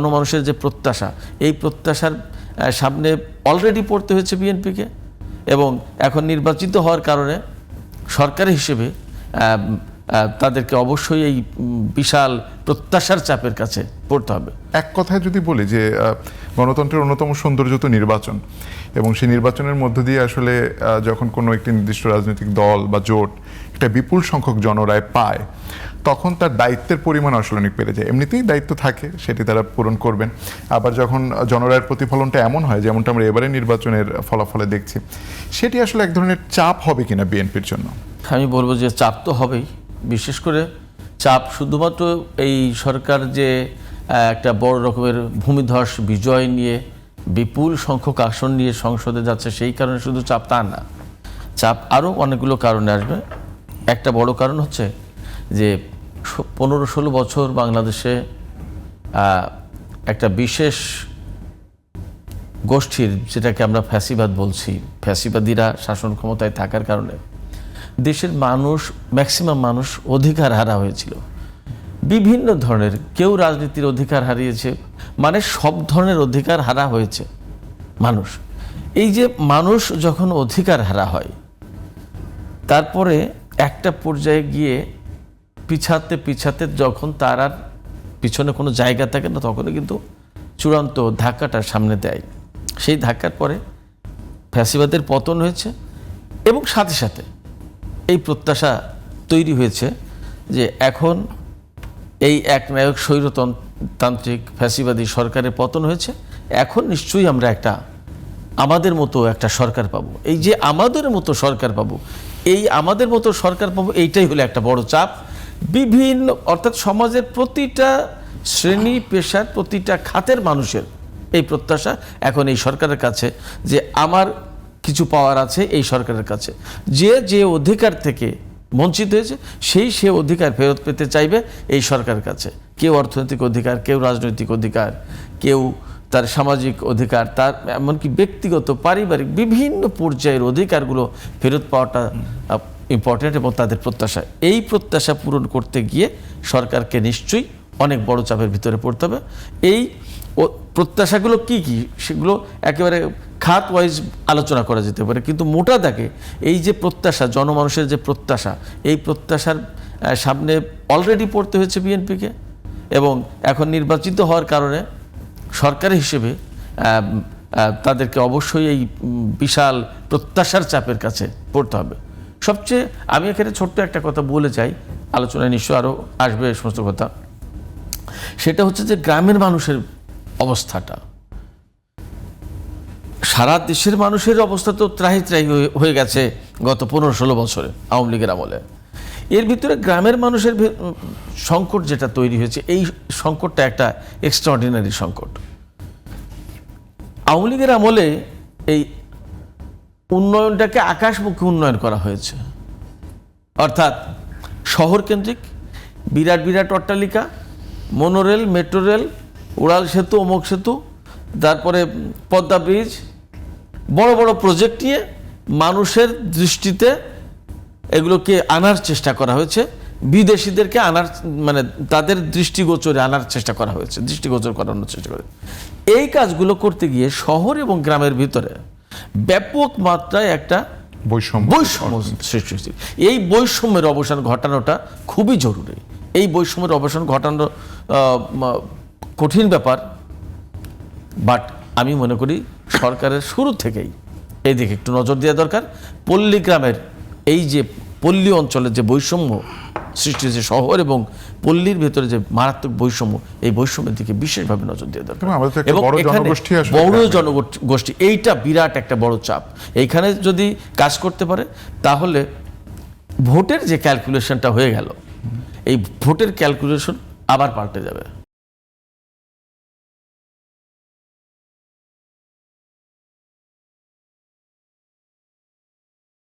জনমানুষের যে প্রত্যাশা, এই প্রত্যাশার সামনে অলরেডি পড়তে হয়েছে বিএনপিকে, এবং এখন নির্বাচিত হওয়ার কারণে সরকার হিসেবে তাদেরকে অবশ্যই এই বিশাল প্রত্যাশার চাপের কাছে পড়তে হবে। এক কথায় যদি বলি যে গণতন্ত্রের অন্যতম সৌন্দর্য তো নির্বাচন, এবং সেই নির্বাচনের মধ্য দিয়ে আসলে যখন কোনো একটি নির্দিষ্ট রাজনৈতিক দল বা জোট একটা বিপুল সংখ্যক জনরায় পায়, তখন তার দায়িত্বের পরিমাণ আসলে অনেক বেড়ে যায়। এমনিতেই দায়িত্ব থাকে, সেটি তারা পূরণ করবেন। আবার যখন জনরায়ের প্রতিফলনটা এমন হয়, যেমনটা আমরা এবারে নির্বাচনের ফলাফলে দেখছি, সেটি আসলে এক ধরনের চাপ হবে কিনা বিএনপির জন্য? আমি বলবো যে চাপ তো হবেই। বিশেষ করে চাপ শুধুমাত্র এই সরকার যে একটা বড় রকমের ভূমিধস বিজয় নিয়ে বিপুল সংখ্যক আসন নিয়ে সংসদে যাচ্ছে সেই কারণে শুধু চাপ তা না, চাপ আরও অনেকগুলো কারণে আসবে। একটা বড় কারণ হচ্ছে যে 15-16 বছর বাংলাদেশে একটা বিশেষ গোষ্ঠীর, যেটাকে আমরা ফ্যাসিবাদ বলছি, ফ্যাসিবাদীরা শাসন ক্ষমতায় থাকার কারণে দেশের মানুষ, ম্যাক্সিমাম মানুষ অধিকার হারা হয়েছিল বিভিন্ন ধরনের। কেউ রাজনীতির অধিকার হারিয়েছে, মানে সব ধরনের অধিকার হারা হয়েছে মানুষ। এই যে মানুষ যখন অধিকার হারা হয়, তারপরে একটা পর্যায়ে গিয়ে পিছাতে পিছাতে যখন তার আর পিছনে কোনো জায়গা থাকে না, তখনই কিন্তু চূড়ান্ত ধাক্কাটা সামনে দেয়। সেই ধাক্কার পরে ফ্যাসিবাদের পতন হয়েছে, এবং সাথে সাথে এই প্রত্যাশা তৈরি হয়েছে যে এখন এই একনায়ক স্বৈরতান্ত্রিক ফ্যাসিবাদী সরকারের পতন হয়েছে, এখন নিশ্চয়ই আমরা আমাদের মতো একটা সরকার পাবো। এই যে আমাদের মতো সরকার পাবো, এই আমাদের মতো সরকার পাবো, এইটাই হলো একটা বড় চাপ। বিভিন্ন, অর্থাৎ সমাজের প্রতিটা শ্রেণী পেশার প্রতিটা খাতের মানুষের এই প্রত্যাশা এখন এই সরকারের কাছে যে আমার কিছু পাওয়ার আছে এই সরকারের কাছে। যে অধিকার থেকে বঞ্চিত হয়েছে সে অধিকার ফেরত পেতে চাইবে এই সরকারের কাছে। কেউ অর্থনৈতিক অধিকার, কেউ রাজনৈতিক অধিকার, কেউ তার সামাজিক অধিকার, তার এমনকি ব্যক্তিগত পারিবারিক বিভিন্ন পর্যায়ের অধিকারগুলো ফেরত পাওয়াটা ইম্পর্টেন্ট, এবং তাদের প্রত্যাশা, এই প্রত্যাশা পূরণ করতে গিয়ে সরকারকে নিশ্চয়ই অনেক বড় চাপের ভিতরে পড়তে হবে। এই প্রত্যাশাগুলো কি কি সেগুলো একেবারে খাত ওয়াইজ আলোচনা করা যেতে পারে, কিন্তু মোটা দাগে এই যে প্রত্যাশা, জনমানুষের যে প্রত্যাশা, এই প্রত্যাশার সামনে অলরেডি পড়তে হয়েছে বিএনপিকে, এবং এখন নির্বাচিত হওয়ার কারণে সরকার হিসেবে তাদেরকে অবশ্যই এই বিশাল প্রত্যাশার চাপের কাছে পড়তে হবে। সবচেয়ে আমি এখানে ছোট্ট একটা কথা বলে যাই, আলোচনায় নিশ্চয় আরও আসবে এই সমস্ত কথা। সেটা হচ্ছে যে গ্রামের মানুষের অবস্থাটা, সারা দেশের মানুষের অবস্থা তো ত্রাহি হয়ে গেছে গত 15-16 বছরে আওয়ামী লীগের আমলে। এর ভিতরে গ্রামের মানুষের সংকট যেটা তৈরি হয়েছে, এই সংকটটা একটা এক্সট্রাঅর্ডিনারি সংকট। আওয়ামী লীগের আমলে এই উন্নয়নটাকে আকাশমুখী উন্নয়ন করা হয়েছে, অর্থাৎ শহর কেন্দ্রিক বিরাট বিরাট অট্টালিকা, মনোরেল, মেট্রো রেল, উড়াল সেতু, অমুক সেতু, তারপরে পদ্মা ব্রিজ, বড় বড় প্রজেক্ট নিয়ে মানুষের দৃষ্টিতে এগুলোকে আনার চেষ্টা করা হয়েছে, বিদেশিদেরকে আনার, মানে তাদের দৃষ্টিগোচরে আনার চেষ্টা করা হয়েছে, দৃষ্টিগোচর করানোর চেষ্টা করে। এই কাজগুলো করতে গিয়ে শহর এবং গ্রামের ভিতরে ব্যাপক মাত্রায় একটা বৈষম্য সৃষ্টি হয়েছে। এই বৈষম্যের অবসান ঘটানোটা খুবই জরুরি। এই বৈষম্যের অবসান ঘটানো কঠিন ব্যাপার, বাট আমি মনে করি সরকারের শুরু থেকেই এই দিকে একটু নজর দেওয়া দরকার। পল্লী গ্রামের এই যে পল্লী অঞ্চলের যে বৈষম্য সৃষ্টি হয়েছে, শহর এবং পল্লীর ভেতরে যে মারাত্মক বৈষম্য, এই বৈষম্যের দিকে বিশেষভাবে নজর দেওয়া দরকার। এবং এখানে বড় জনগোষ্ঠী, এইটা বিরাট একটা বড় চাপ। এইখানে যদি কাজ করতে পারে তাহলে ভোটের যে ক্যালকুলেশনটা হয়ে গেল, এই ভোটের ক্যালকুলেশন আবার পাল্টে যাবে।